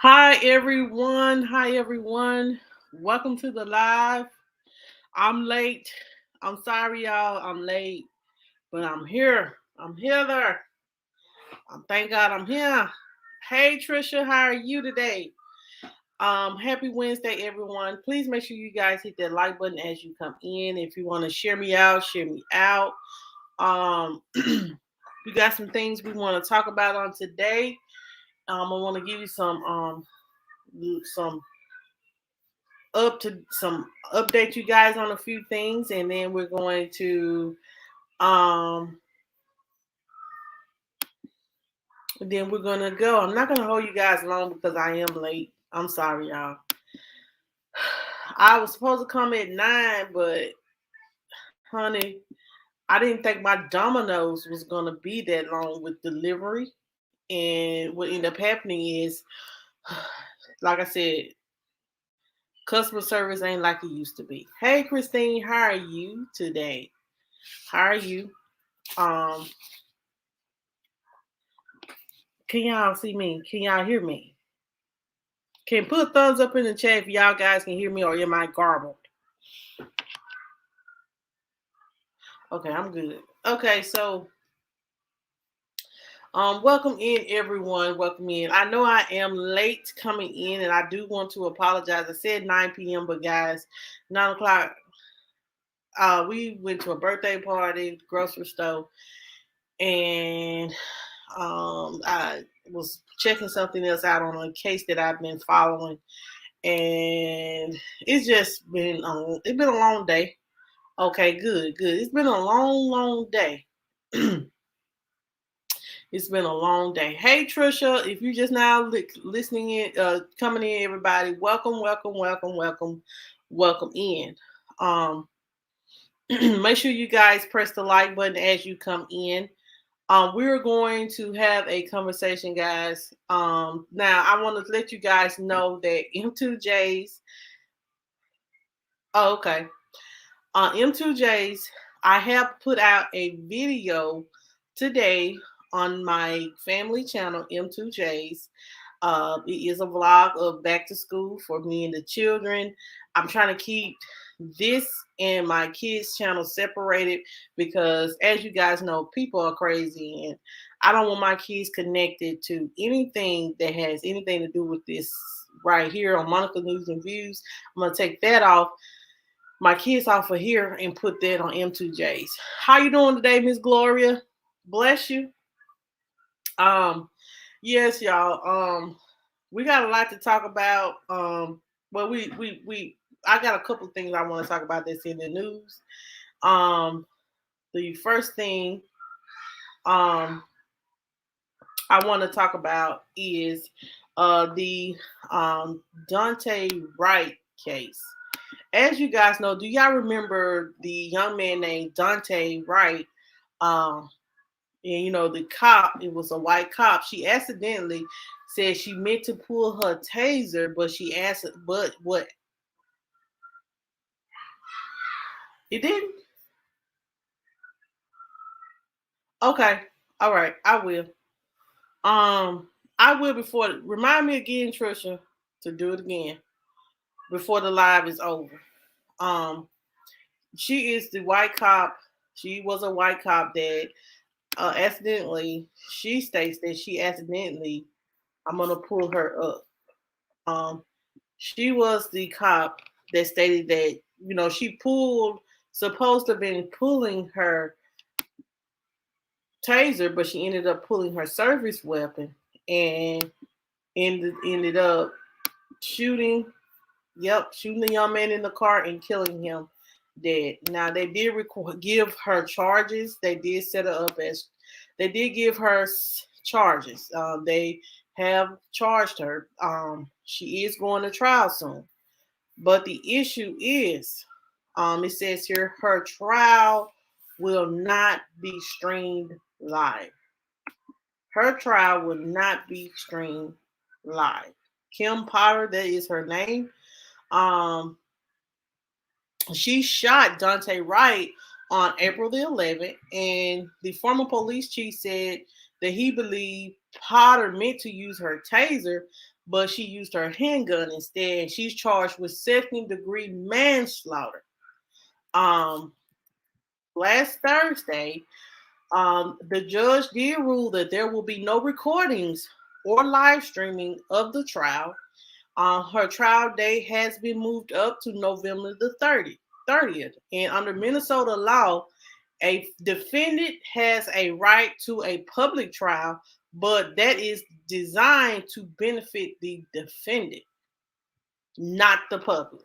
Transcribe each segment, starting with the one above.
Hi everyone. Hi everyone. Welcome to the live. I'm late. I'm sorry y'all. I'm late, but I'm here. I'm here there. Thank God I'm here. Hey Trisha, how are you today? Happy Wednesday everyone. Please make sure you guys hit that like button as you come in. If you want to share me out, share me out. We got some things we want to talk about on today. I want to give you some up to some update you guys on a few things, and then we're going to um go. I'm not gonna hold you guys long because I am late. I'm sorry, y'all. I was supposed to come at 9, but honey, I didn't think my Domino's was gonna be that long with delivery. And what ended up happening is, like I said, customer service ain't like it used to be. Hey Christine, how are you today? How are you? Um, can y'all see me? Can y'all hear me? Can put a thumbs up in the chat if y'all guys can hear me or am I garbled? Okay, I'm good. Okay, so welcome in everyone. Welcome in. I know I am late coming in and I do want to apologize. I said 9 p.m., but guys, 9 o'clock, we went to a birthday party, grocery store, and I was checking something else out on a case that I've been following, and it's been a long day. Okay, good, good. It's been a long, long day. It's been a long day. Hey, Trisha, if you just now listening in, coming in, everybody, welcome, welcome, welcome, welcome, welcome in. Um, make sure you guys press the like button as you come in. We're going to have a conversation, guys. Now I want to let you guys know that M2J's. Oh, okay. M2J's, I have put out a video today on my family channel, M2J's. It is a vlog of back to school for me and the children. I'm trying to keep this and my kids' channel separated because, as you guys know, people are crazy, and I don't want my kids connected to anything that has anything to do with this right here on Monica News and Views. I'm gonna take that off my kids off of here and put that on M2J's. How you doing today, Miss Gloria? Bless you. Um, yes, y'all. We got a lot to talk about. But we I got a couple of things I want to talk about that's in the news. Um, the first thing I want to talk about is the Daunte Wright case. As you guys know, do y'all remember the young man named Daunte Wright? Um, and the cop, it was a white cop. She accidentally said she meant to pull her taser, but she asked, but what? It didn't? Okay. All right. I will. Um, I will before. Remind me again, Trisha, to do it again before the live is over. Um, she is the white cop. She was a white cop that accidentally, she states that she accidentally, I'm gonna pull her up. Um, she was the cop that stated that she supposed to have been pulling her taser, but she ended up pulling her service weapon and ended up shooting. Yep, shooting the young man in the car and killing him dead. Now they did give her charges. They did set her up as they did give her charges. They have charged her. She is going to trial soon. But the issue is, it says here, her trial will not be streamed live. Her trial will not be streamed live. Kim Potter, that is her name. Um, she shot Daunte Wright on April the 11th, and the former police chief said that he believed Potter meant to use her taser, but she used her handgun instead. She's charged with second-degree manslaughter. Um, Last Thursday, the judge did rule that there will be no recordings or live streaming of the trial. Her trial date has been moved up to November the 30th. And under Minnesota law, a defendant has a right to a public trial, but that is designed to benefit the defendant, not the public.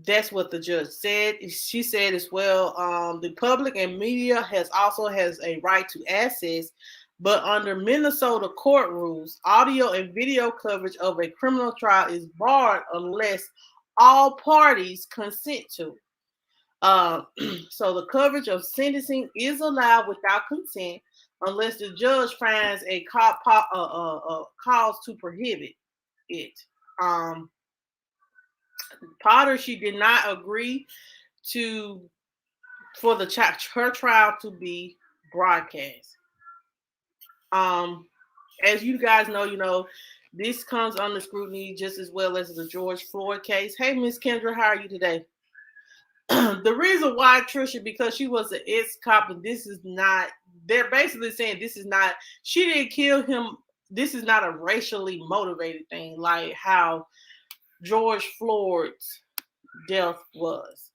That's what the judge said. She said as well, the public and media has a right to access, but under Minnesota court rules, audio and video coverage of a criminal trial is barred unless all parties consent to it. So the coverage of sentencing is allowed without consent unless the judge finds a cause to prohibit it. Potter, she did not agree to for her trial to be broadcast. As you guys know, this comes under scrutiny just as well as the George Floyd case. Hey, Miss Kendra, how are you today? The reason why Trisha, because she was an ex-cop, and this is not, they're basically saying this is not, she didn't kill him. This is not a racially motivated thing like how George Floyd's death was.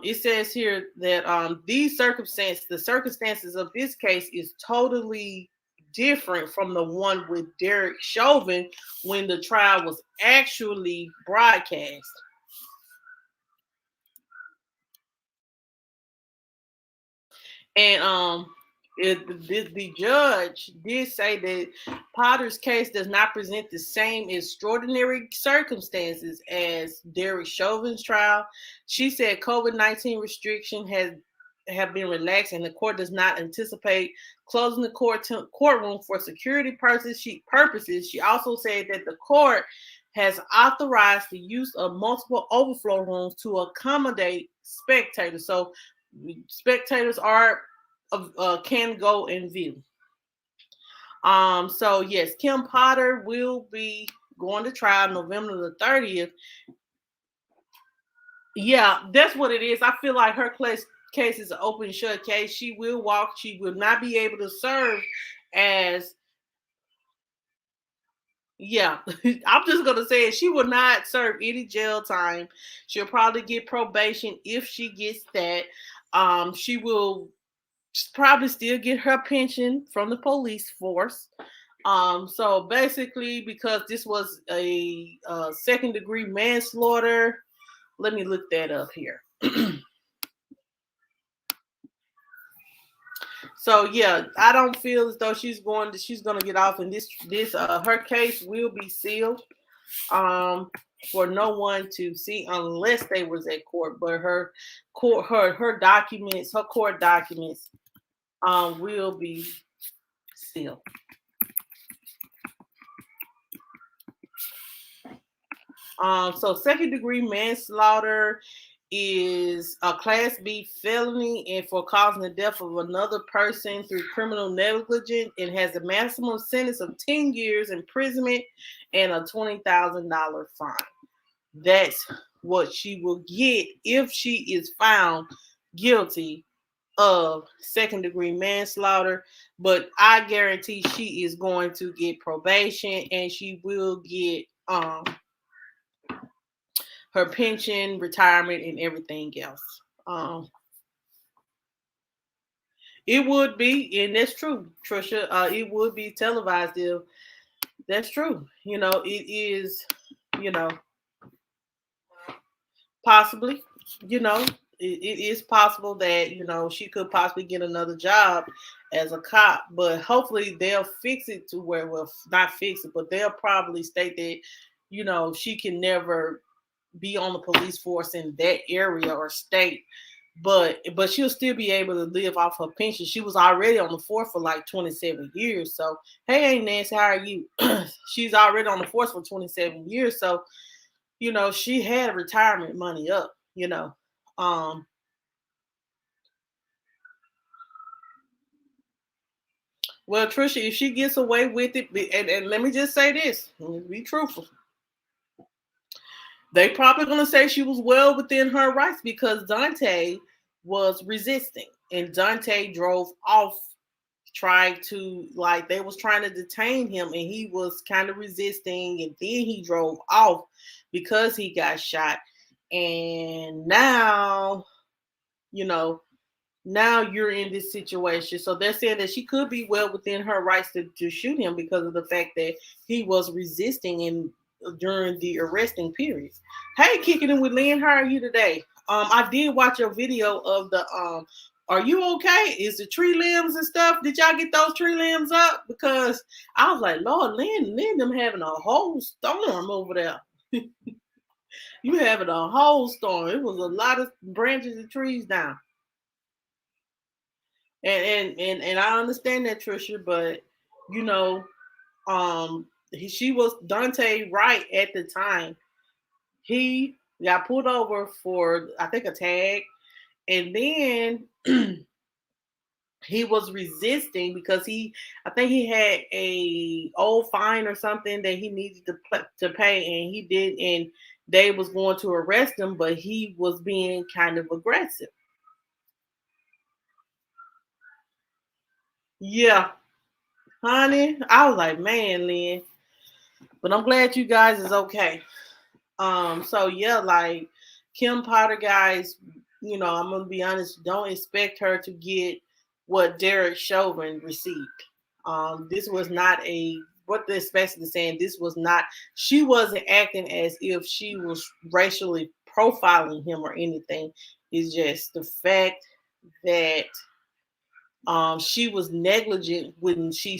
It says here that the circumstances of this case is totally different from the one with Derek Chauvin when the trial was actually broadcast. And the judge did say that Potter's case does not present the same extraordinary circumstances as Derek Chauvin's trial. She said COVID-19 restriction have been relaxed, and the court does not anticipate closing the courtroom for security purposes. She also said that the court has authorized the use of multiple overflow rooms to accommodate spectators. So spectators can go and view. So yes, Kim Potter will be going to trial November the 30th. Yeah, that's what it is. I feel like her case is an open shut case. She will walk. She will not be able to serve as. Yeah, I'm just gonna say it. She will not serve any jail time. She'll probably get probation if she gets that. She will probably still get her pension from the police force. So basically, because this was a second degree manslaughter, let me look that up here. So yeah, I don't feel as though she's gonna get off, and this her case will be sealed for no one to see unless they was at court. But her court documents will be sealed. So second degree manslaughter is a Class B felony and for causing the death of another person through criminal negligence. It has a maximum sentence of 10 years imprisonment and a $20,000 fine. That's what she will get if she is found guilty of second degree manslaughter. But I guarantee she is going to get probation and she will get her pension, retirement, and everything else. It would be, and that's true, Trisha. It would be televised. If that's true. It is. Possibly. It is possible that she could possibly get another job as a cop, but hopefully they'll fix it to where, well, not fix it, but they'll probably state that she can never be on the police force in that area or state, but she'll still be able to live off her pension. She was already on the force for like 27 years. So hey, Nancy, how are you? She's already on the force for 27 years. So she had retirement money up. Well, Trisha, if she gets away with it, and let me just say this, be truthful. They probably gonna say she was well within her rights because Daunte was resisting, and Daunte drove off, tried to like they was trying to detain him, and he was kind of resisting, and then he drove off because he got shot, and now you know now you're in this situation. So they're saying that she could be well within her rights to shoot him because of the fact that he was resisting in during the arresting period. Hey, kicking it with Lynn, how are you today? I did watch your video of the are you okay? Is the tree limbs and stuff? Did y'all get those tree limbs up? Because I was like, Lord, Lynn them having a whole storm over there. You having a whole storm. It was a lot of branches and trees down. And I understand that, Trisha, but you know, she was Daunte Wright at the time. He got pulled over for I think a tag, and then he was resisting because I think he had a old fine or something that he needed to pay, and he did, and they was going to arrest him, but he was being kind of aggressive. Yeah, honey, I was like, man, Lynn, but I'm glad you guys is okay. So yeah, like Kim Potter, guys, I'm gonna be honest, don't expect her to get what Derek Chauvin received. This was not what the specialist is saying. This was not. She wasn't acting as if she was racially profiling him or anything. It's just the fact that she was negligent when she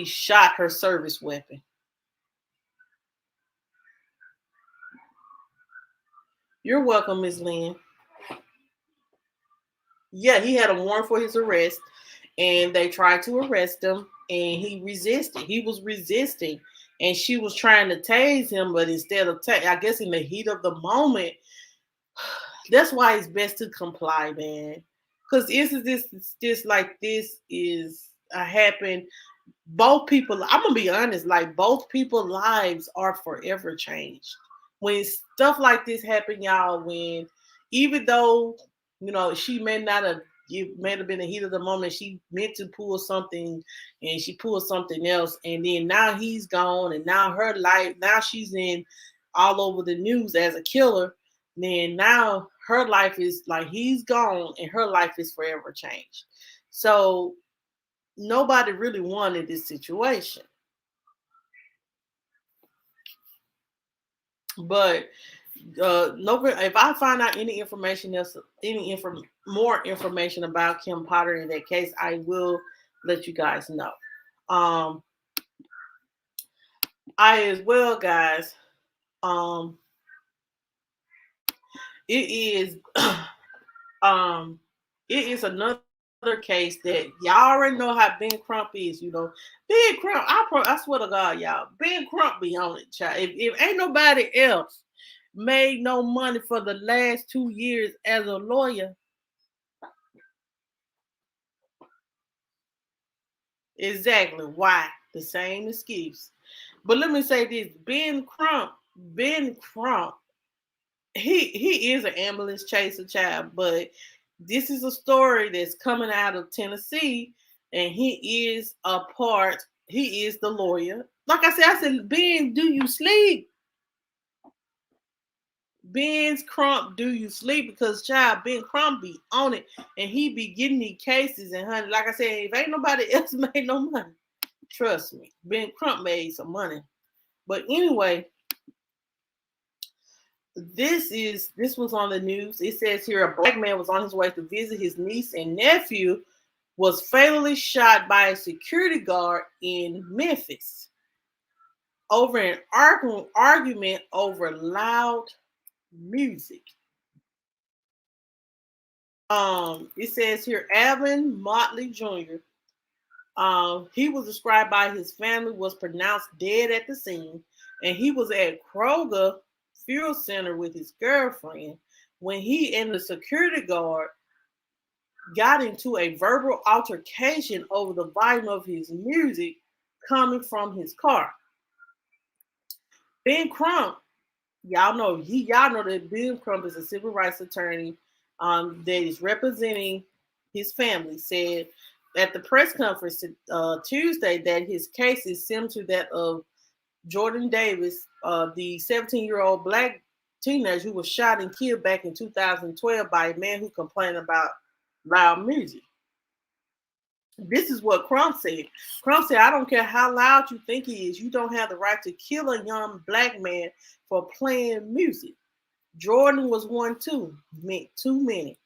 shot her service weapon. You're welcome, Ms. Lynn. Yeah, he had a warrant for his arrest, and they tried to arrest him, and he resisted. He was resisting, and she was trying to tase him, but instead of, I guess, in the heat of the moment, that's why it's best to comply, man. Because this like this is happened. Both people, I'm gonna be honest, like both people's lives are forever changed when stuff like this happen, y'all. When even though she may not have, it may have been the heat of the moment, she meant to pull something and she pulled something else, and then now he's gone, and now her life, now she's in all over the news as a killer. Then now her life is like he's gone, and her life is forever changed. So nobody really wanted this situation. But no, if I find out any information else, more information about Kim Potter in that case, I will let you guys know. I as well, guys. Um, it is it is another case that y'all already know how Ben Crump is. Ben Crump. I swear to God, y'all, Ben Crump be on it, child. If ain't nobody else made no money for the last 2 years as a lawyer, exactly why the same excuse. But let me say this: Ben Crump, he is an ambulance chaser, child, but this is a story that's coming out of Tennessee, and he is the lawyer. Like I said, Ben, do you sleep? Ben's Crump, do you sleep? Because child, Ben Crump be on it, and he be getting these cases, and honey, like I said, if ain't nobody else made no money, trust me, Ben Crump made some money. But anyway, this was on the news. It says here a black man was on his way to visit his niece and nephew, was fatally shot by a security guard in Memphis over an argument over loud music. It says here Alvin Motley Jr. He was described by his family, was pronounced dead at the scene, and he was at Kroger Fuel Center with his girlfriend when he and the security guard got into a verbal altercation over the volume of his music coming from his car. Ben Crump, y'all know that Ben Crump is a civil rights attorney that is representing his family. Said at the press conference Tuesday that his case is similar to that of Jordan Davis, the 17-year-old black teenager who was shot and killed back in 2012 by a man who complained about loud music. This is what Crump said. Crump said, I don't care how loud you think he is, you don't have the right to kill a young black man for playing music. Jordan was one too many.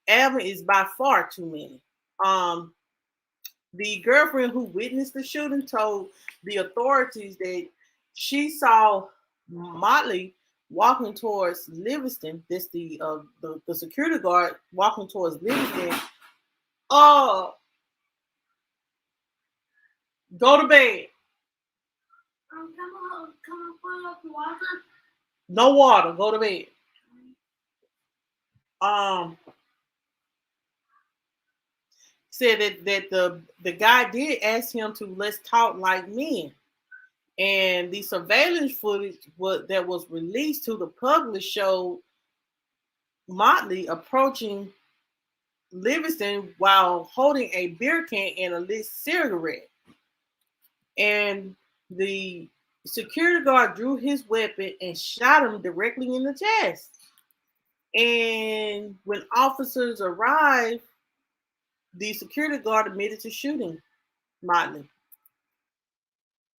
Alvin is by far too many. The girlfriend who witnessed the shooting told the authorities that she saw Motley walking towards Livingston. This the security guard walking towards Livingston. Go to bed. Come on, water. No water. Go to bed. Said that the guy did ask him to let's talk like men, and the surveillance footage that was released to the public showed Motley approaching Livingston while holding a beer can and a lit cigarette. And the security guard drew his weapon and shot him directly in the chest. And when officers arrived, the security guard admitted to shooting Motley.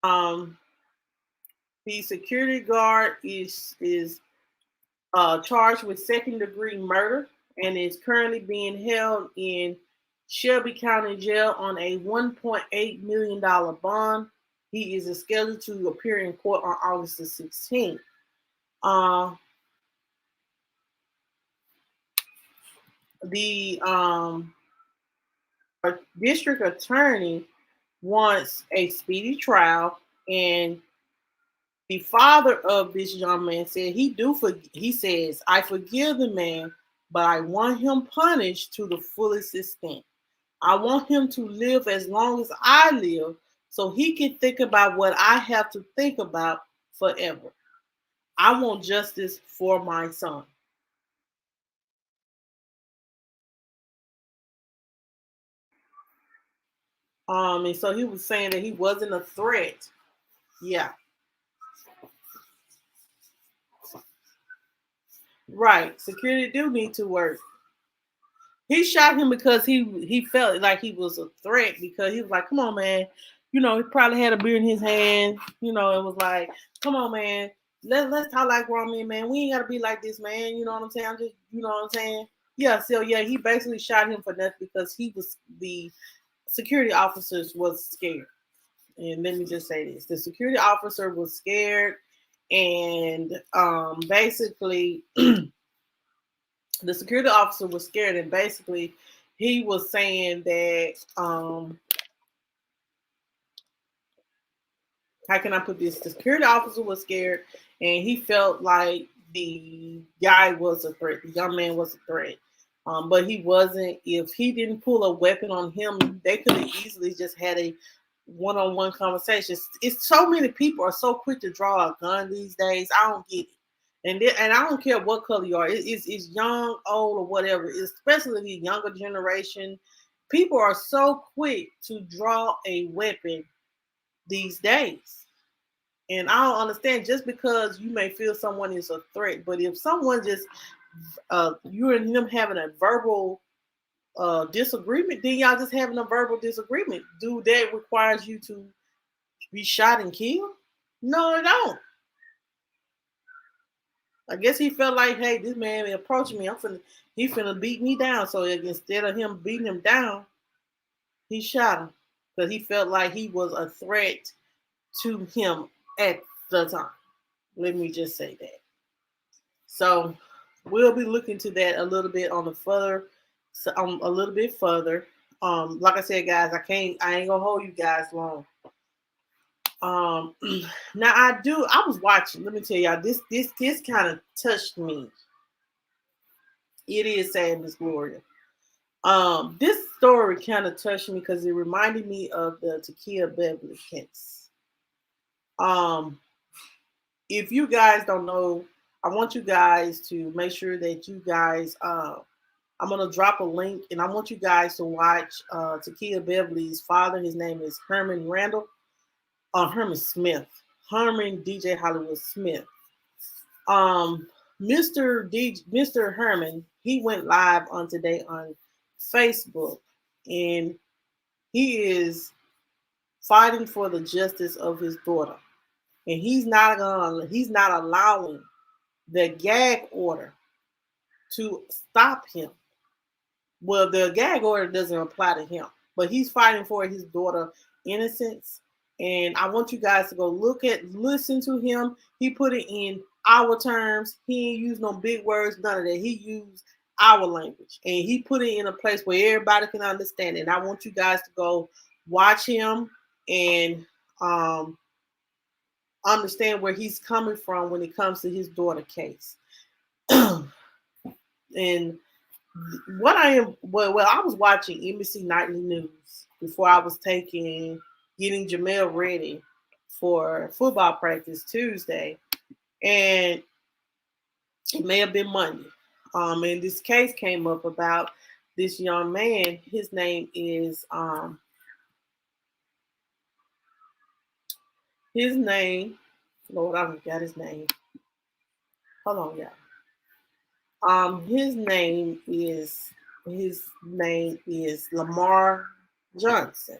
The security guard is charged with second-degree murder and is currently being held in Shelby County Jail on a $1.8 million bond. He is scheduled to appear in court on August the 16th. The district attorney wants a speedy trial, and the father of this young man said he says, I forgive the man, but I want him punished to the fullest extent. I want him to live as long as I live so he can think about what I have to think about forever. I want justice for my son. And so he was saying that he wasn't a threat. Yeah. Right. Security do need to work. He shot him because he felt like he was a threat, because he was like, come on, man. He probably had a beer in his hand. It was like, come on, man. Let's talk like grown men, man. We ain't gotta be like this, man. You know what I'm saying? You know what I'm saying? Yeah, so yeah, he basically shot him for nothing because the security officers was scared. And let me just say this. The security officer was scared, and basically the security officer was scared, and basically he was saying that how can I put this? The security officer was scared, and he felt like the guy was a threat. The young man was a threat. But he wasn't. If he didn't pull a weapon on him, they could have easily just had a one-on-one conversation. It's so many people are so quick to draw a gun these days. I don't get it. And I don't care what color you are. It's young, old, or whatever. Especially the younger generation. People are so quick to draw a weapon these days. And I don't understand, just because you may feel someone is a threat, but if someone just you and him having a verbal disagreement, then y'all just having a verbal disagreement. Do that requires you to be shot and killed? No, it don't. I guess he felt like, hey, this man approaching me. He finna beat me down. So instead of him beating him down, he shot him because he felt like he was a threat to him at the time. Let me just say that. So we'll be looking to that a little bit on the further, a little bit further. Like I said, guys, I ain't gonna hold you guys long. Now I was watching. Let me tell y'all, this kind of touched me. It is sad, Miss Gloria. This story kind of touched me because it reminded me of the Takia Beverly case. Um, if you guys don't know, I want you guys to make sure that you guys. I'm gonna drop a link, and I want you guys to watch Takia Beverly's father. His name is Herman Randall, Herman Smith, Herman DJ Hollywood Smith. Um, Mr. Herman, he went live on today on Facebook, and he is fighting for the justice of his daughter, and he's not allowing the gag order to stop him. Well, the gag order doesn't apply to him, but he's fighting for his daughter innocence. And I want you guys to go listen to him. He put it in our terms. He ain't used no big words, none of that. He used our language, and he put it in a place where everybody can understand it. And I want you guys to go watch him and understand where he's coming from when it comes to his daughter case. And I was watching NBC Nightly News before I was getting Jamel ready for football practice Tuesday, and it may have been Monday. And this case came up about this young man. His name is Lord, I forgot his name. Hold on, y'all. His name is Lamar Johnson.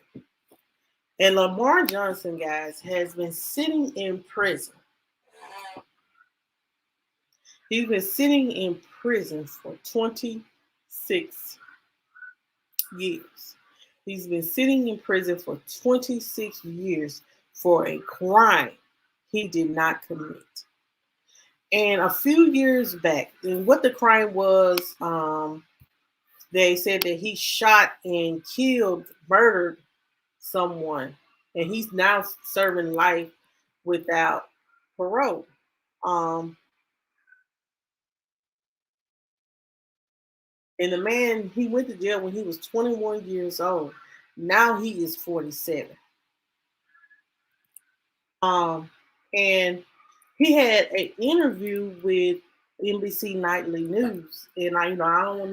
And Lamar Johnson, guys, has been sitting in prison. He's been sitting in prison for 26 years. He's been sitting in prison for 26 years for a crime he did not commit. And a few years back, and what the crime was, they said that he shot and murdered someone, and he's now serving life without parole. And the man, he went to jail when he was 21 years old. Now he is 47. And he had an interview with NBC Nightly News, and I don't want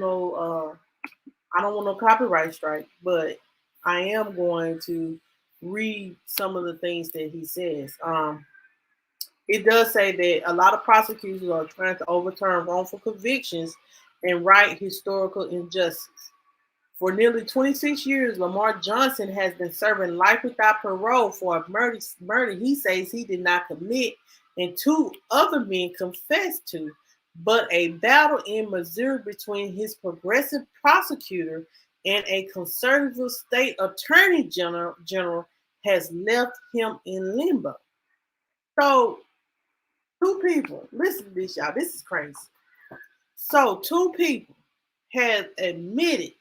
no copyright strike, but I am going to read some of the things that he says. It does say that a lot of prosecutors are trying to overturn wrongful convictions and right historical injustice. For nearly 26 years, Lamar Johnson has been serving life without parole for a murder he says he did not commit and two other men confessed to. But a battle in Missouri between his progressive prosecutor and a conservative state attorney general has left him in limbo. So, two people, listen to this, y'all. This is crazy. So, two people have admitted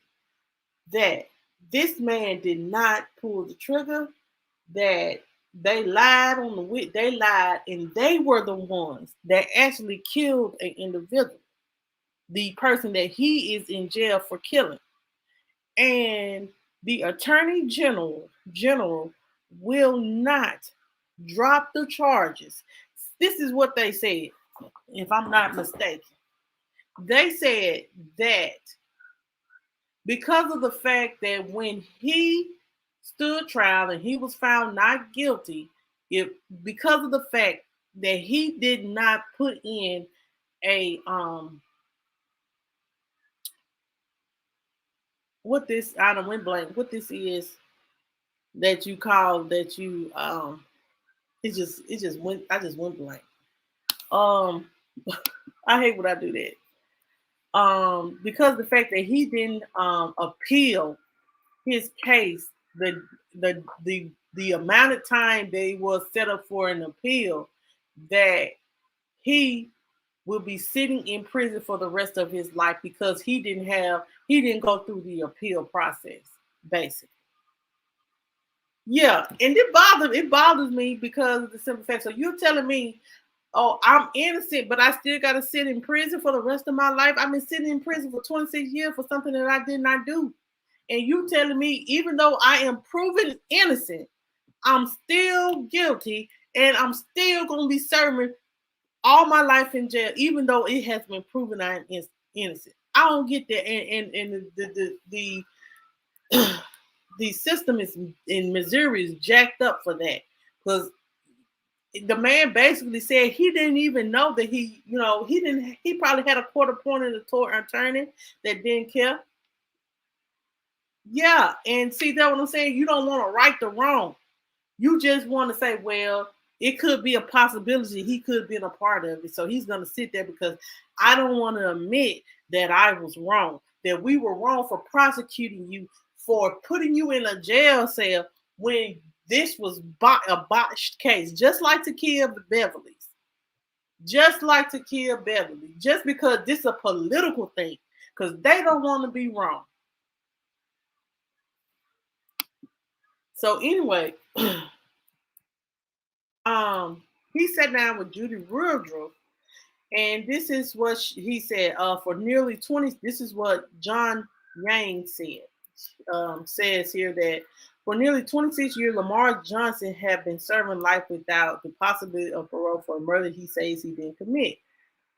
that this man did not pull the trigger, that they lied and they were the ones that actually killed an individual, the person that he is in jail for killing. And the attorney general will not drop the charges. This is what they said, if I'm not mistaken. They said that because of the fact that when he stood trial and he was found not guilty, because of the fact that he did not put in a what this I don't went blank. What this is that you call that you it just went I just went blank. I hate when I do that. Because of the fact that he didn't appeal his case, the amount of time they was set up for an appeal, that he will be sitting in prison for the rest of his life because he didn't go through the appeal process, basically. Yeah, and it bothers me because of the simple fact. So you're telling me oh, I'm innocent, but I still got to sit in prison for the rest of my life. I've been sitting in prison for 26 years for something that I did not do. And you telling me, even though I am proven innocent, I'm still guilty and I'm still going to be serving all my life in jail, even though it has been proven I'm innocent. I don't get that. And the system is in Missouri is jacked up for that, because the man basically said he didn't even know that he probably had a court appointed attorney that didn't care. Yeah, and see that what I'm saying? You don't want to right the wrong. You just want to say, well, it could be a possibility he could have been a part of it. So he's going to sit there because I don't want to admit that I was wrong, that we were wrong for prosecuting you, for putting you in a jail cell when this was a botched case, just like to kill the Beverlys, just like to kill Beverly, just because this is a political thing, because they don't want to be wrong. So anyway, he sat down with Judy Woodruff, and this is what he said. For nearly 20, this is what John Yang said. Says here that for nearly 26 years, Lamar Johnson had been serving life without the possibility of parole for a murder he says he didn't commit.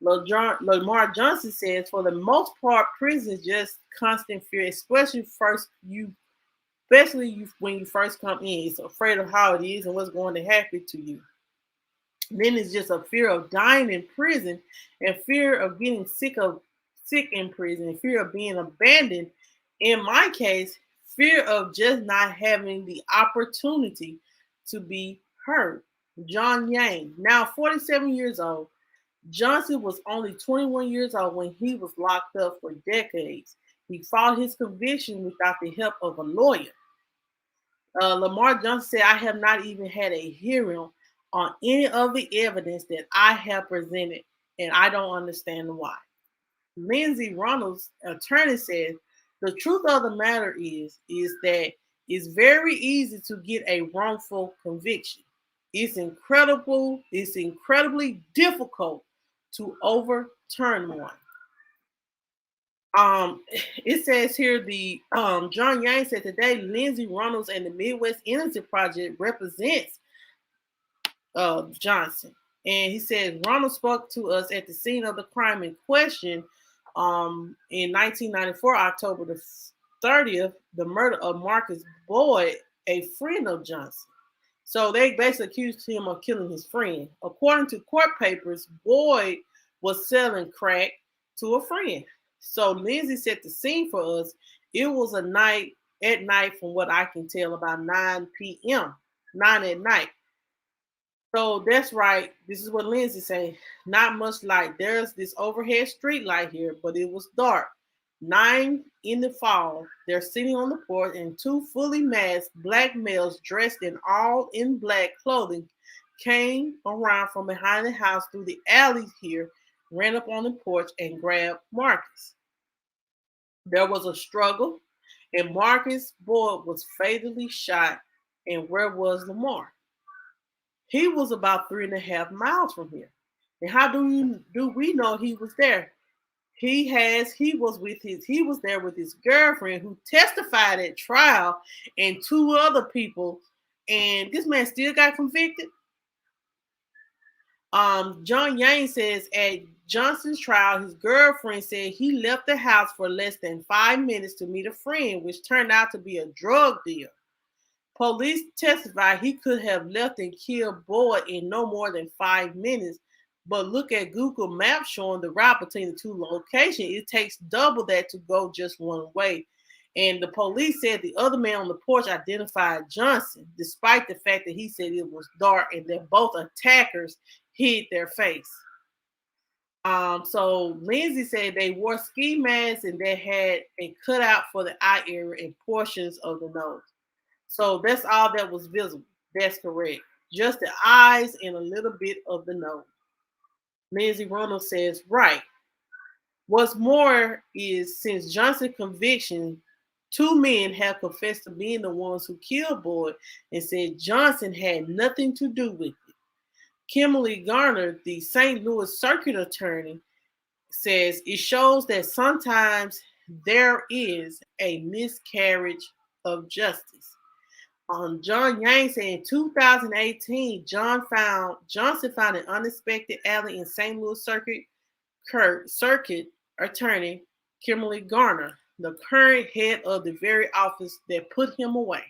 Lamar Johnson says, for the most part, prison is just constant fear, especially when you first come in. It's afraid of how it is and what's going to happen to you. Then it's just a fear of dying in prison, and fear of getting sick in prison, and fear of being abandoned. In my case, fear of just not having the opportunity to be heard. John Yang, now 47 years old. Johnson was only 21 years old when he was locked up for decades. He fought his conviction without the help of a lawyer. Lamar Johnson said, I have not even had a hearing on any of the evidence that I have presented, and I don't understand why. Lindsey Ronald's attorney said, the truth of the matter is that it's very easy to get a wrongful conviction. It's incredibly difficult to overturn one. It says here the John Yang said today Lindsey Ronalds and the Midwest Innocent Project represents Johnson, and he said Ronald spoke to us at the scene of the crime in question in 1994, October the 30th, the murder of Marcus Boyd, a friend of Johnson. So they basically accused him of killing his friend. According to court papers, Boyd was selling crack to a friend. So Lindsay set the scene for us. It was at night, from what I can tell, about 9 p.m., 9 at night. So that's right. This is what Lindsay said. Not much light. There's this overhead street light here, but it was dark. 9 in the fall. They're sitting on the porch, and 2 fully masked black males dressed all in black clothing came around from behind the house through the alley here, ran up on the porch, and grabbed Marcus. There was a struggle, and Marcus Boyd was fatally shot. And where was Lamar? He was about 3.5 miles from here. And how do we know he was there? He was there with his girlfriend who testified at trial, and 2 other people, and this man still got convicted. John Yang says at Johnson's trial, his girlfriend said he left the house for less than 5 minutes to meet a friend, which turned out to be a drug deal. Police testified he could have left and killed Boyd in no more than 5 minutes, but look at Google Maps showing the route between the 2 locations. It takes double that to go just one way. And the police said the other man on the porch identified Johnson, despite the fact that he said it was dark and that both attackers hid their face. So Lindsay said they wore ski masks and they had a cutout for the eye area and portions of the nose. So that's all that was visible. That's correct. Just the eyes and a little bit of the nose. Lindsey Ronald says, right. What's more is since Johnson's conviction, 2 men have confessed to being the ones who killed Boyd and said Johnson had nothing to do with it. Kimberly Garner, the St. Louis Circuit Attorney, says it shows that sometimes there is a miscarriage of justice. John Yang said in 2018, Johnson found an unexpected alley in St. Louis Circuit Attorney Kimberly Garner, the current head of the very office that put him away.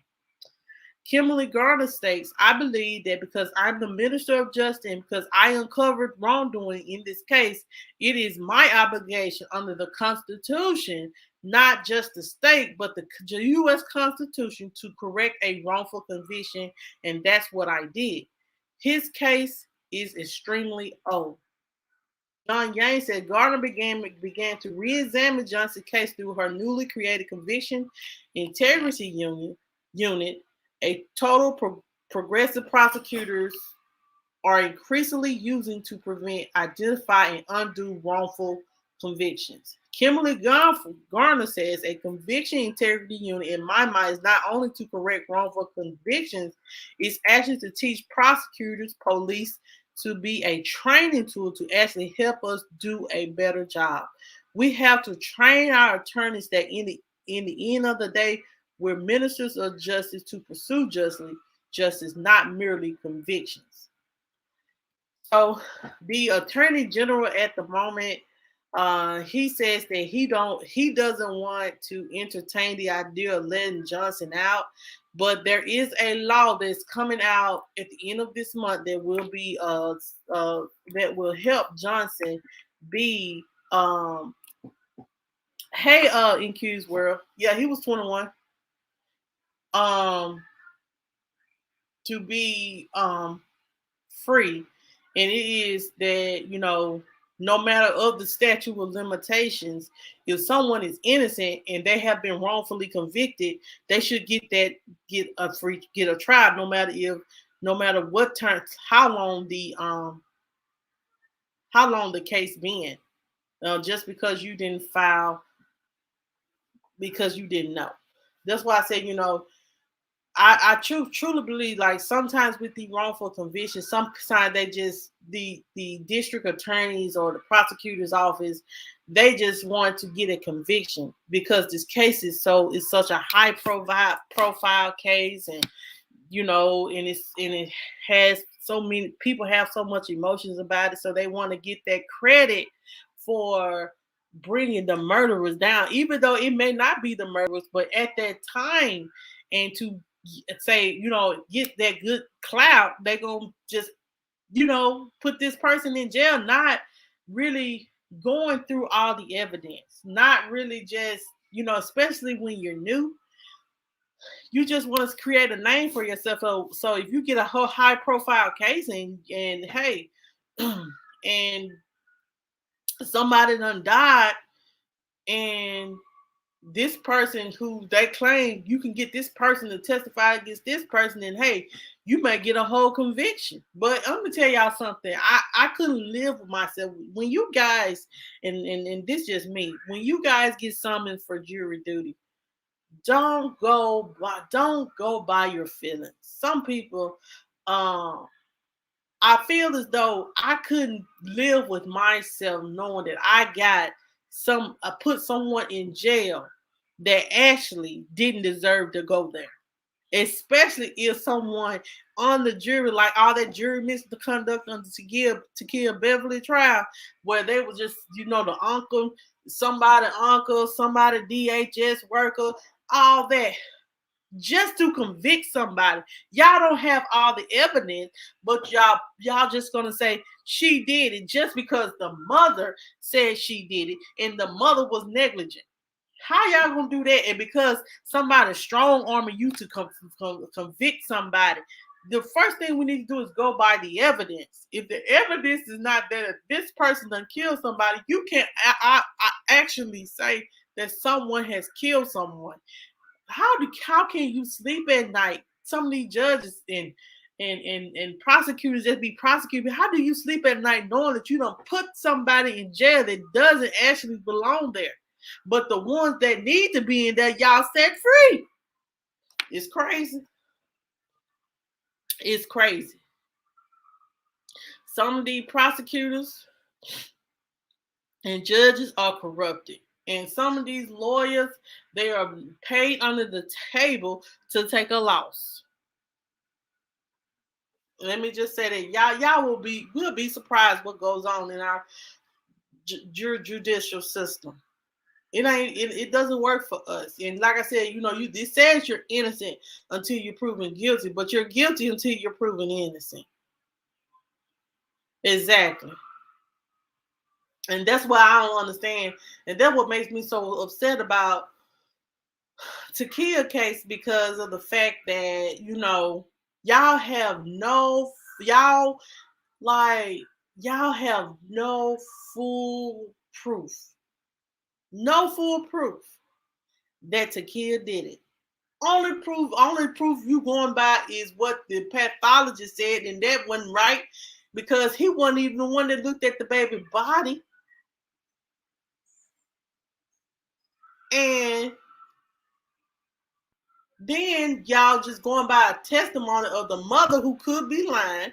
Kimberly Garner states, I believe that because I'm the minister of justice and because I uncovered wrongdoing in this case, it is my obligation under the Constitution, not just the state, but the U.S. Constitution, to correct a wrongful conviction, and that's what I did. His case is extremely old. John Yang said Gardner began to re-examine Johnson's case through her newly created Conviction Integrity Unit. A total progressive prosecutors are increasingly using to prevent, identify, and undo wrongful convictions. Kimberly Garner says a conviction integrity unit, in my mind, is not only to correct wrongful convictions, it's actually to teach prosecutors, police, to be a training tool to actually help us do a better job. We have to train our attorneys that in the end of the day, we're ministers of justice to pursue justice, not merely convictions. So the attorney general at the moment, he says that he doesn't want to entertain the idea of letting Johnson out, but there is a law that's coming out at the end of this month that will be that will help Johnson be in Q's world. Yeah, he was 21. To be free, and it is that, no matter of the statute of limitations, if someone is innocent and they have been wrongfully convicted, they should get a trial, no matter what term, how long the case been. Just because you didn't file because you didn't know. That's why I say, I truly believe, like, sometimes with the wrongful conviction, sometimes they just the district attorneys or the prosecutor's office, they just want to get a conviction because this case is such a high profile case, and and it has so many people have so much emotions about it, so they want to get that credit for bringing the murderers down, even though it may not be the murderers, but at that time, and to say, get that good clout, they gonna just, put this person in jail, not really going through all the evidence, not really just, especially when you're new, you just want to create a name for yourself. So if you get a whole high profile case and hey, and somebody done died, and this person who they claim, you can get this person to testify against this person, and hey, you may get a whole conviction. But I'm gonna tell y'all something. I couldn't live with myself when you guys, and this just me, when you guys get summoned for jury duty, don't go by your feelings. Some people, I feel as though I couldn't live with myself knowing that I put someone in jail that actually didn't deserve to go there. Especially if someone on the jury, like all that jury misconduct on the to kill Beverly trial, where they were just, the uncle, somebody DHS worker, all that, just to convict somebody. Y'all don't have all the evidence, but y'all just gonna say she did it just because the mother said she did it and the mother was negligent. How y'all gonna do that? And because somebody strong arming you to convict somebody, the first thing we need to do is go by the evidence. If the evidence is not that this person done killed somebody, you can't I actually say that someone has killed someone. How can you sleep at night? Some of these judges and prosecutors just be prosecuting. How do you sleep at night knowing that you don't put somebody in jail that doesn't actually belong there? But the ones that need to be in there, y'all set free. It's crazy. It's crazy. Some of the prosecutors and judges are corrupted. And some of these lawyers, they are paid under the table to take a loss. Let me just say that y'all will be surprised what goes on in our judicial system. It doesn't work for us. And like I said, this says you're innocent until you're proven guilty, but you're guilty until you're proven innocent. Exactly. And that's why I don't understand. And that's what makes me so upset about Takia case, because of the fact that, y'all have no y'all like y'all have no full proof. No full proof that Takia did it. Only proof you going by is what the pathologist said, and that wasn't right because he wasn't even the one that looked at the baby body. And then y'all just going by a testimony of the mother who could be lying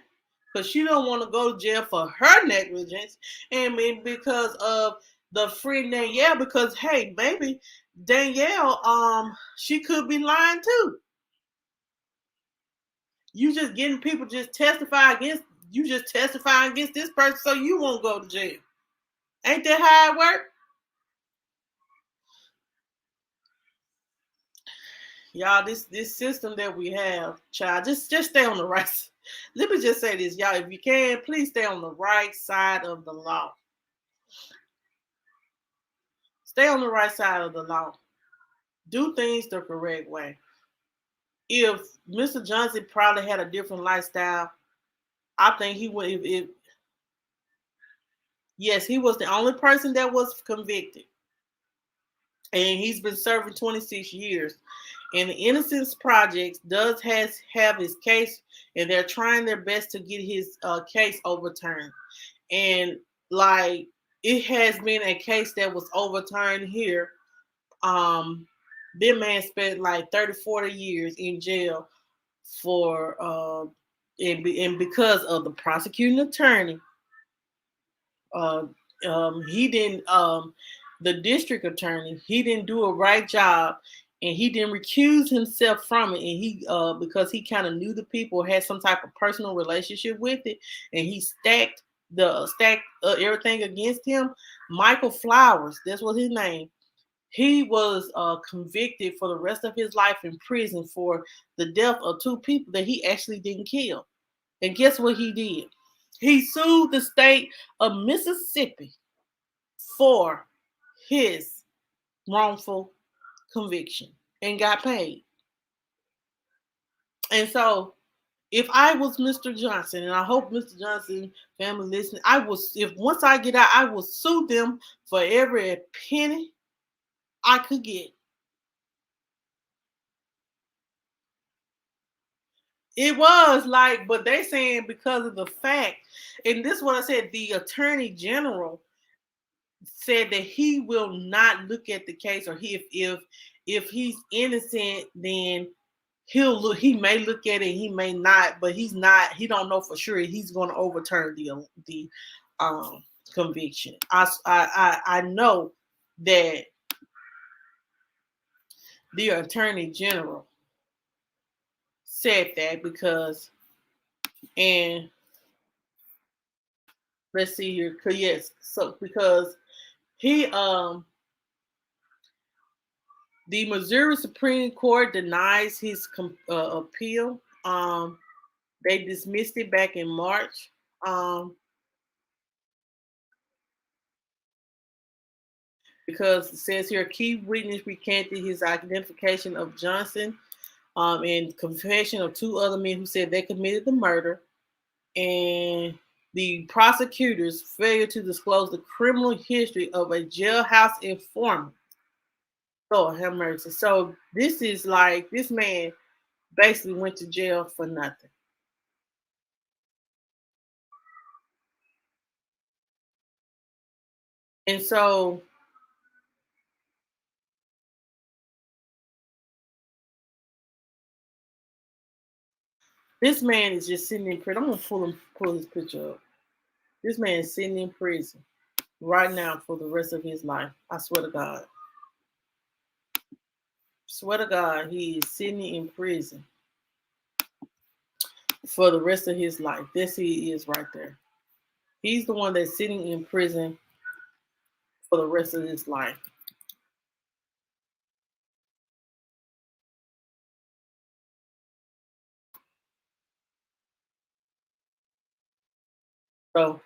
because she don't want to go to jail for her negligence, and because of the friend Danielle, because hey, maybe Danielle, she could be lying too. You just getting people just testifying against this person so you won't go to jail. Ain't that how it works? Y'all, this system that we have, child, just stay on the right. Let me just say this, y'all. If you can, please stay on the right side of the law. Stay on the right side of the law. Do things the correct way. If Mr. Johnson probably had a different lifestyle, I think he would. Yes, he was the only person that was convicted, and he's been serving 26 years. And the Innocence Project does have his case, and they're trying their best to get his case overturned. And like it has been a case that was overturned here. This man spent like 30, 40 years in jail for and because of the prosecuting attorney. He didn't the district attorney, he didn't do a right job, and he didn't recuse himself from it, and he because he kind of knew the people, had some type of personal relationship with it, and he stacked everything against him. Michael Flowers, that's what his name. He was convicted for the rest of his life in prison for the death of two people that he actually didn't kill. And guess what he did? He sued the state of Mississippi for his wrongful conviction and got paid. And so if I was Mr. Johnson, and I hope Mr. Johnson family listening, if once I get out, I will sue them for every penny I could get. It was like, but they saying because of the fact, and this is what I said, the attorney general said that he will not look at the case, or if he's innocent, then he may look at it, he may not, but he don't know for sure he's going to overturn the conviction. I know that the attorney general said that because, and let's see here, yes, so because he the Missouri Supreme Court denies his appeal. They dismissed it back in March. Because it says here, key witness recanted his identification of Johnson and confession of two other men who said they committed the murder, and the prosecutor's failure to disclose the criminal history of a jailhouse informant. Lord have mercy. So this is like, this man basically went to jail for nothing. And so this man is just sitting in prison. I'm gonna pull his picture up. This man is sitting in prison right now for the rest of his life. I swear to God. Swear to God, he is sitting in prison for the rest of his life. This he is right there. He's the one that's sitting in prison for the rest of his life. So,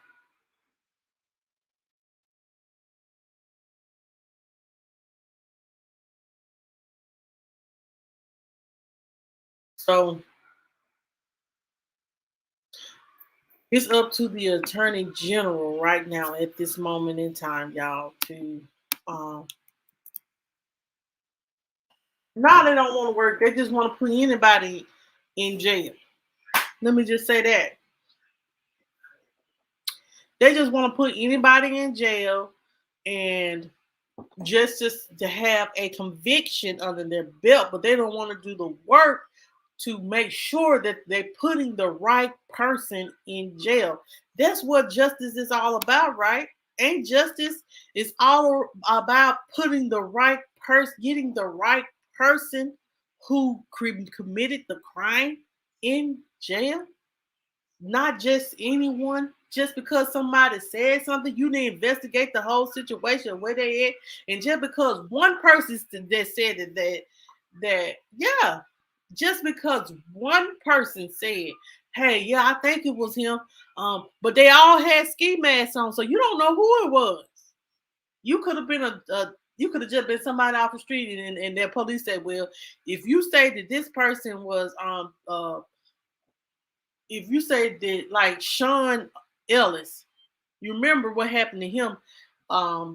so it's up to the attorney general right now at this moment in time, y'all, to now they don't want to work. They just want to put anybody in jail. Let me just say that. They just want to put anybody in jail and just to have a conviction under their belt, but they don't want to do the work to make sure that they're putting the right person in jail. That's what justice is all about, right? Ain't justice is all about putting the right person, getting the right person who committed the crime in jail? Not just anyone. Just because somebody said something, you need to investigate the whole situation where they at. And just because one person that said that yeah, just because one person said, "Hey, yeah, I think it was him," but they all had ski masks on, so you don't know who it was. You could have been you could have just been somebody off the street, and their police said, "Well, if you say that this person was if you say that like Sean Ellis, you remember what happened to him?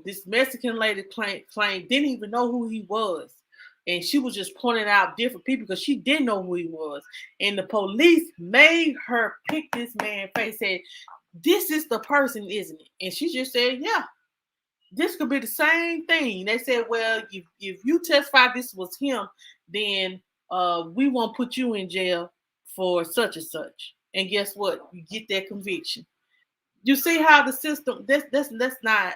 This Mexican lady claimed didn't even know who he was, and she was just pointing out different people because she didn't know who he was, and the police made her pick this man's face. Said, "This is the person, isn't it?" And she just said, "Yeah, this could be the same thing." They said, "Well, if you testify this was him, then we won't put you in jail for such and such." And guess what? You get that conviction. You see how the system that's not,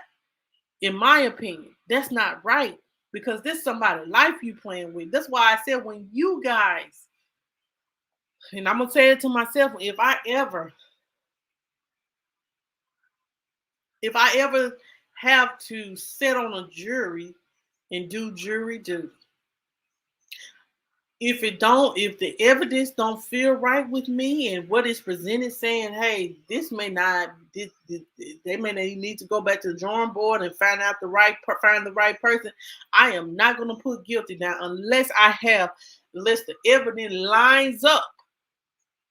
in my opinion, that's not right, because this somebody's life you playing with. That's why I said, when you guys, and I'm gonna say it to myself, if I ever have to sit on a jury and do jury duty, if the evidence don't feel right with me and what is presented, saying, "Hey, this may not they may need to go back to the drawing board and find the right person," I am not going to put guilty down unless the evidence lines up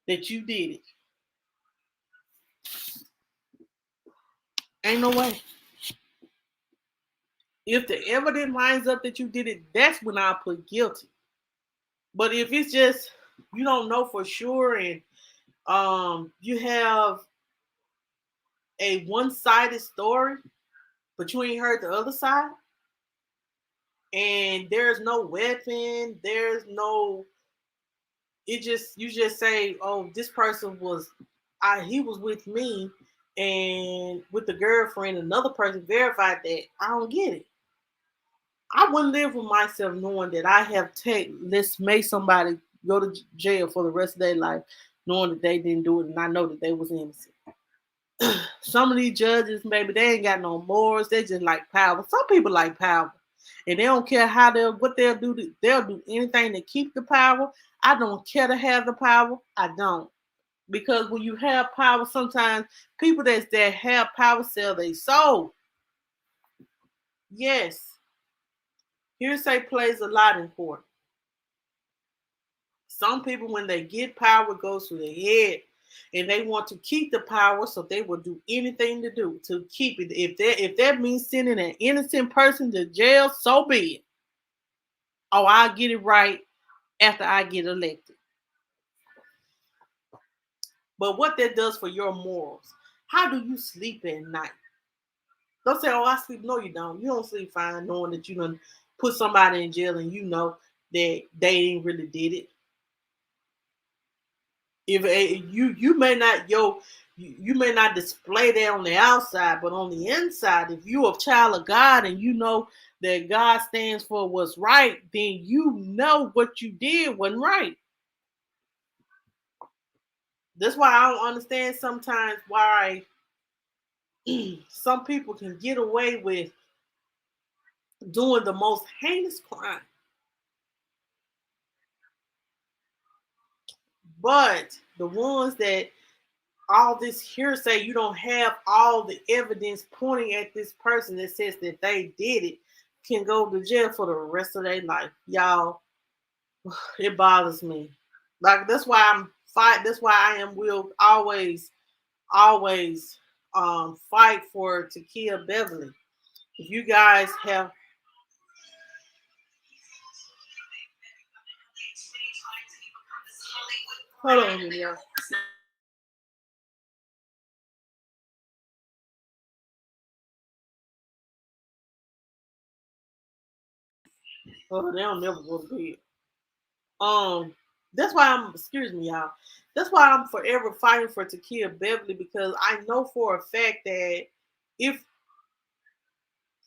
that you did it. Ain't no way. If the evidence lines up that you did it, that's when I put guilty. But if it's just you don't know for sure, and you have a one-sided story, but you ain't heard the other side, and there's no weapon, there's no, it just, you just say, "Oh, this person was, he was with me and with the girlfriend, another person verified that." I don't get it. I wouldn't live with myself knowing that I have let's make somebody go to jail for the rest of their life, knowing that they didn't do it, and I know that they was innocent. Some of these judges, maybe they ain't got no morals. They just like power. Some people like power, and they don't care what they'll do. They'll do anything to keep the power. I don't care to have the power. I don't, because when you have power, sometimes people that have power sell their soul. Yes, hearsay plays a lot in court. Some people, when they get power, it goes to their head, and they want to keep the power, so they will do anything to do to keep it. If that means sending an innocent person to jail, so be it. Oh, I'll get it right after I get elected. But what that does for your morals, how do you sleep at night? Don't say, "Oh, I sleep." No, you don't. You don't sleep fine knowing that you done put somebody in jail and you know that they ain't really did it. If you may not you may not display that on the outside, but on the inside, if you're a child of God and you know that God stands for what's right, then you know what you did wasn't right. That's why I don't understand sometimes why some people can get away with doing the most heinous crime. But the ones that all this hearsay, you don't have all the evidence pointing at this person that says that they did it, can go to jail for the rest of their life. Y'all, it bothers me. Like that's why I'm fight. That's why I am will always fight for to kill Beverly. If you guys have hold on a minute, y'all. Oh, they don't never go to bed. That's why I'm excuse me, y'all. That's why I'm forever fighting for to kill Beverly because I know for a fact that if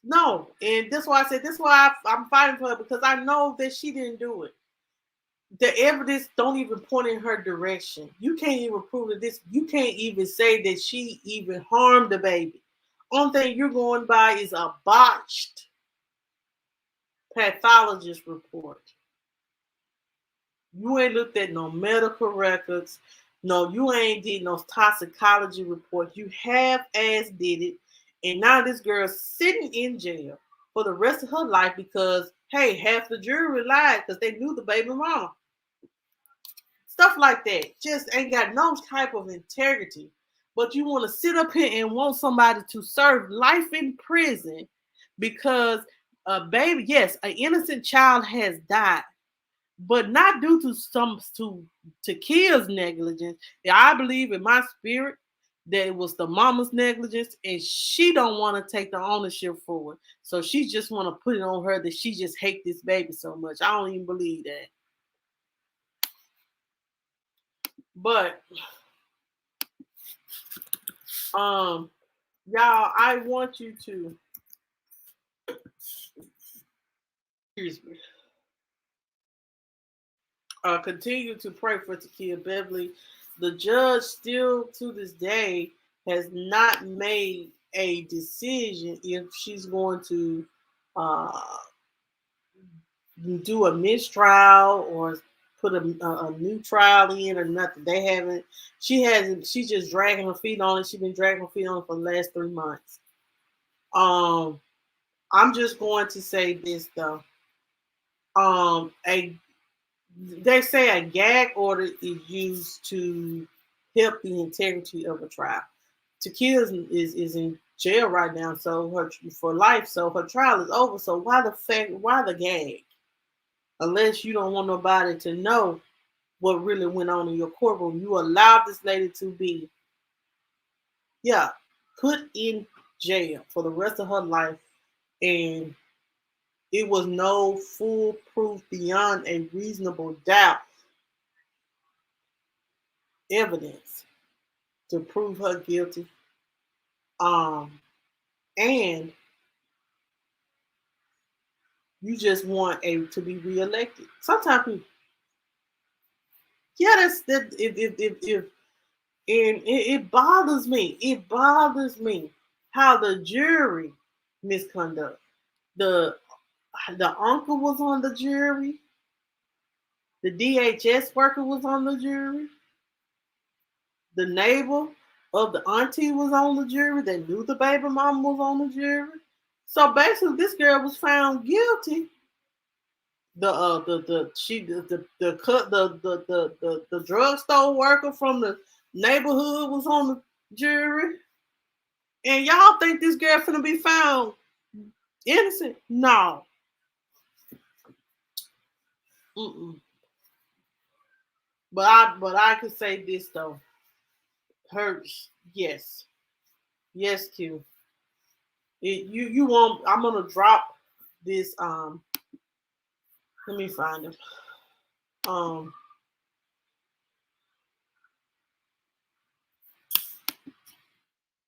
no, and that's why I said that's why I'm fighting for her because I know that she didn't do it. The evidence don't even point in her direction. You can't even prove that this. You can't even say that she even harmed the baby. Only thing you're going by is a botched pathologist report. You ain't looked at no medical records. No, you ain't did no toxicology report. You half ass did it. And now this girl's sitting in jail for the rest of her life because, hey, half the jury lied because they knew the baby mama. Stuff like that. Just ain't got no type of integrity. But you want to sit up here and want somebody to serve life in prison because a baby, yes, an innocent child has died but not due to to kids' negligence. I believe in my spirit that it was the mama's negligence, and she don't want to take the ownership for it. So she just want to put it on her that she just hate this baby so much. I don't even believe that. But y'all, I want you to excuse me. Continue to pray for Takia Beverly. The judge still to this day has not made a decision if she's going to uh, do a mistrial or put a new trial in or nothing. They haven't. She hasn't. She's just dragging her feet on it. She's been dragging her feet on it for the last 3 months. Um, I'm just going to say this though. A They say a gag order is used to help the integrity of a trial. Tequila is in jail right now, so her for life. So her trial is over. So why the gag? Unless you don't want nobody to know what really went on in your courtroom, you allowed this lady to be, yeah, put in jail for the rest of her life, and it was no foolproof beyond a reasonable doubt evidence to prove her guilty. Um, and you just want a to be reelected. Sometimes people, yeah, that's that. If and it bothers me. It bothers me how the jury misconduct. The the uncle was on the jury. The DHS worker was on the jury. The neighbor of the auntie was on the jury. They knew the baby mama was on the jury. So basically, this girl was found guilty. The drugstore worker from the neighborhood was on the jury. And y'all think this girl finna be found innocent? No. Mm-mm. But I could say this though. Her yes. Yes, Q. You won't I'm gonna drop this let me find him. Um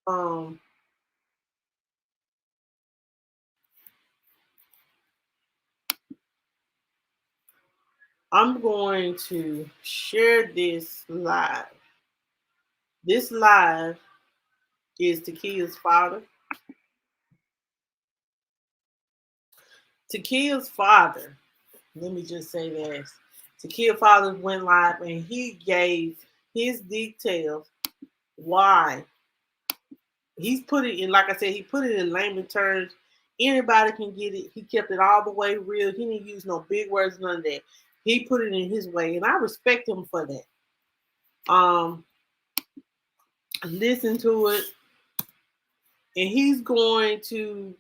Um, I'm going to share this live. This live is Takia's father. Takia's father, let me just say this. Takia's father went live and he gave his details why. He's put it in, like I said, he put it in layman terms. Anybody can get it. He kept it all the way real. He didn't use no big words, none of that. He put it in his way, and I respect him for that. Listen to it, and he's going to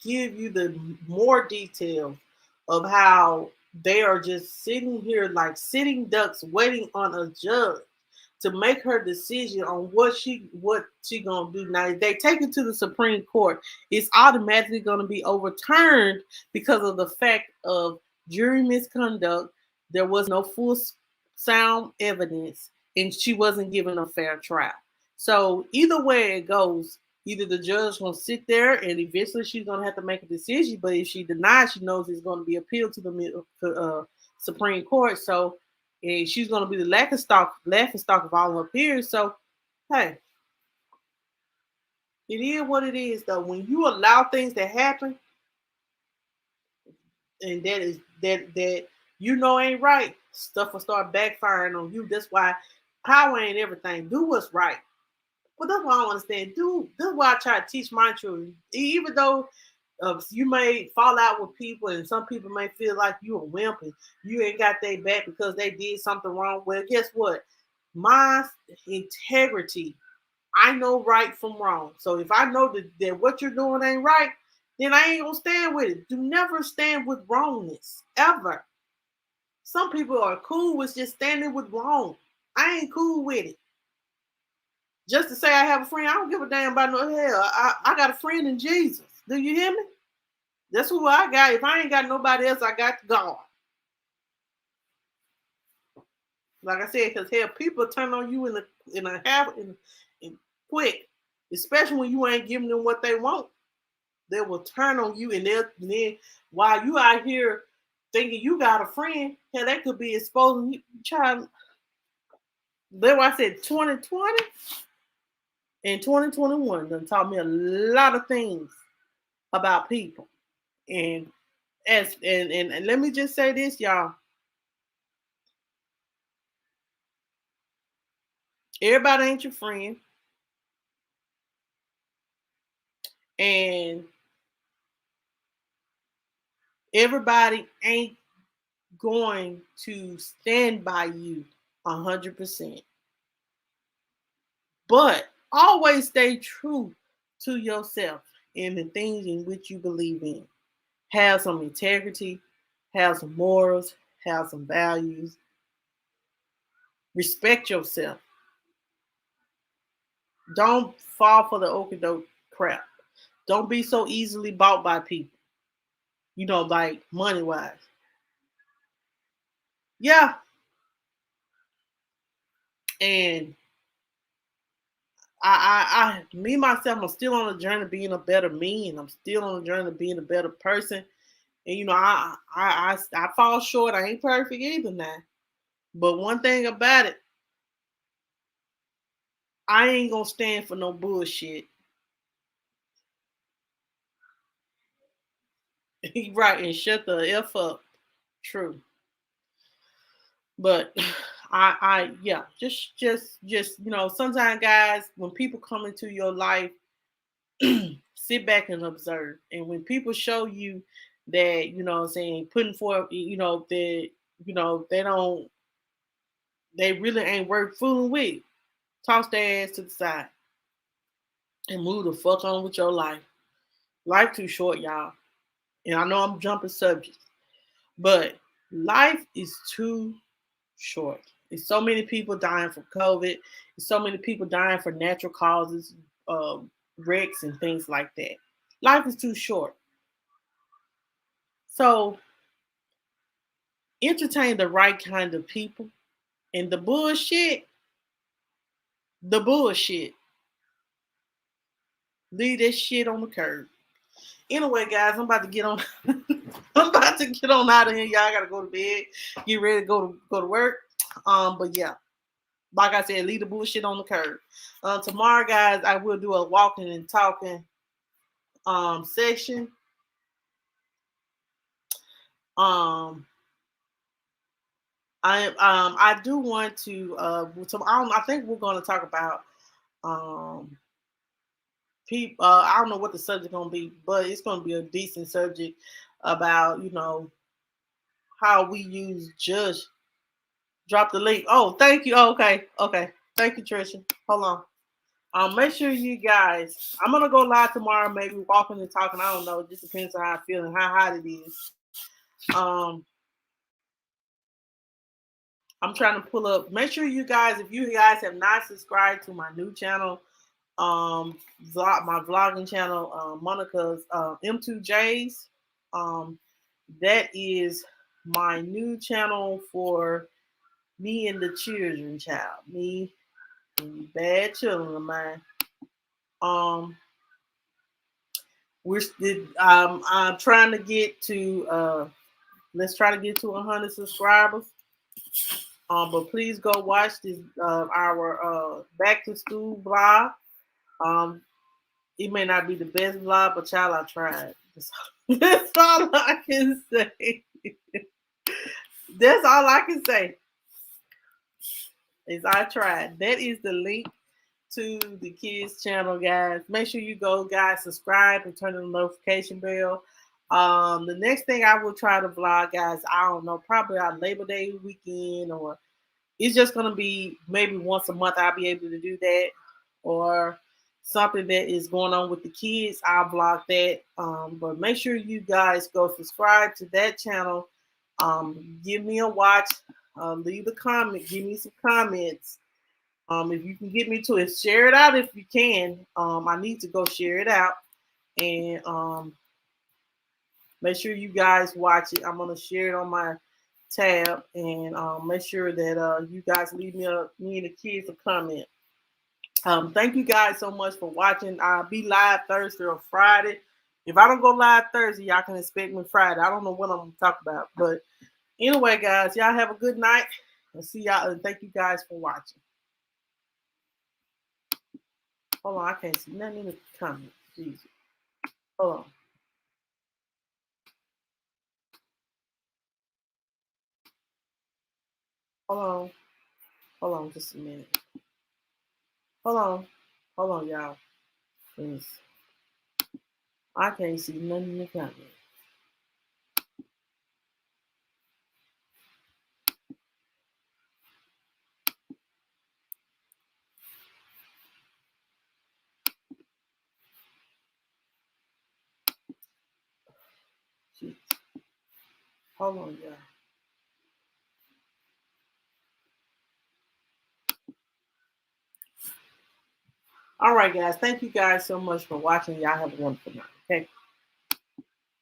give you the more details of how they are just sitting here like sitting ducks waiting on a judge to make her decision on what she gonna do. Now, if they take it to the Supreme Court, it's automatically gonna be overturned because of the fact of jury misconduct. There was no full sound evidence, and she wasn't given a fair trial. So either way it goes, either the judge gonna sit there and eventually she's gonna have to make a decision. But if she denies, she knows it's gonna be appealed to the Supreme Court. So and she's gonna be the laughing stock of all her peers. So hey, it is what it is though. When you allow things to happen and that you know ain't right, stuff will start backfiring on you. That's why power ain't everything. Do what's right. But that's what I understand. That's why I try to teach my children. Even though you may fall out with people, and some people may feel like you a wimp and you ain't got their back because they did something wrong. Well, guess what? My integrity. I know right from wrong. So if I know that what you're doing ain't right, then I ain't gonna stand with it. Do never stand with wrongness ever. Some people are cool with just standing with wrong. I ain't cool with it. Just to say I have a friend, I don't give a damn about no hell. I got a friend in Jesus. Do you hear me? That's who I got. If I ain't got nobody else, I got God. Like I said, because hell, people turn on you in quick, especially when you ain't giving them what they want. They will turn on you, and then while you out here thinking you got a friend, hell, they could be exposing you. Child, that's why I said 2020 and 2021 done taught me a lot of things about people. And and let me just say this, y'all. Everybody ain't your friend. And everybody ain't going to stand by you 100%. But always stay true to yourself and the things in which you believe in. Have some integrity, have some morals, have some values. Respect yourself. Don't fall for the okie doke crap. Don't be so easily bought by people, like money wise. Yeah. And me myself, I'm still on the journey of being a better me, and I'm still on the journey of being a better person. And I fall short. I ain't perfect either now. But one thing about it, I ain't gonna stand for no bullshit. Right, and shut the F up. True. But yeah, just sometimes guys, when people come into your life, sit back and observe. And when people show you that, what I'm saying, putting forth, that, they really ain't worth fooling with, toss their ass to the side and move the fuck on with your life. Life too short, y'all. And I know I'm jumping subjects, but life is too short. There's so many people dying from COVID. There's so many people dying for natural causes, wrecks and things like that. Life is too short. So entertain the right kind of people, and the bullshit, the bullshit. Leave that shit on the curb. Anyway, guys, I'm about to get on. I'm about to get on out of here. Y'all gotta go to bed, get ready to go to work. But yeah, like I said, leave the bullshit on the curb. Tomorrow, guys, I will do a walking and talking session. Um, I do want to. I think we're going to talk about people. I don't know what the subject gonna be, but it's gonna be a decent subject about how we use judge. Drop the link. Oh, thank you. Oh, okay. Thank you, Trisha. Hold on. Make sure you guys. I'm gonna go live tomorrow. Maybe walking and talking. I don't know. It just depends on how I feel and how hot it is. I'm trying to pull up. Make sure you guys, if you guys have not subscribed to my new channel, my vlogging channel, Monica's M2J's. That is my new channel for me and the children, child. Me and bad children of mine. I'm trying to get to let's try to get to 100 subscribers. But please go watch this our back to school vlog. It may not be the best vlog, but child, I tried. That's all I can say. That's all I can say. Is I tried. That is the link to the kids channel, guys. Make sure you go, guys, subscribe and turn on the notification bell. The next thing I will try to vlog, guys, I don't know, probably our Labor Day weekend, or it's just gonna be maybe once a month I'll be able to do that, or something that is going on with the kids, I'll vlog that. But make sure you guys go subscribe to that channel. Give me a watch. Leave a comment. Give me some comments. If you can get me to it, share it out if you can. I need to go share it out, and make sure you guys watch it. I'm gonna share it on my tab, and make sure that you guys leave me and the kids a comment. Thank you guys so much for watching. I'll be live Thursday or Friday. If I don't go live Thursday, y'all can expect me Friday. I don't know what I'm gonna talk about, but anyway, guys, y'all have a good night, and see y'all. And thank you guys for watching. Hold on, I can't see nothing in the comments. Jesus. Hold on. Hold on. Hold on just a minute. Hold on. Hold on, y'all. Please. I can't see nothing in the comments. Jeez. Hold on, y'all. All right, guys. Thank you guys so much for watching. Y'all have a wonderful night. Okay.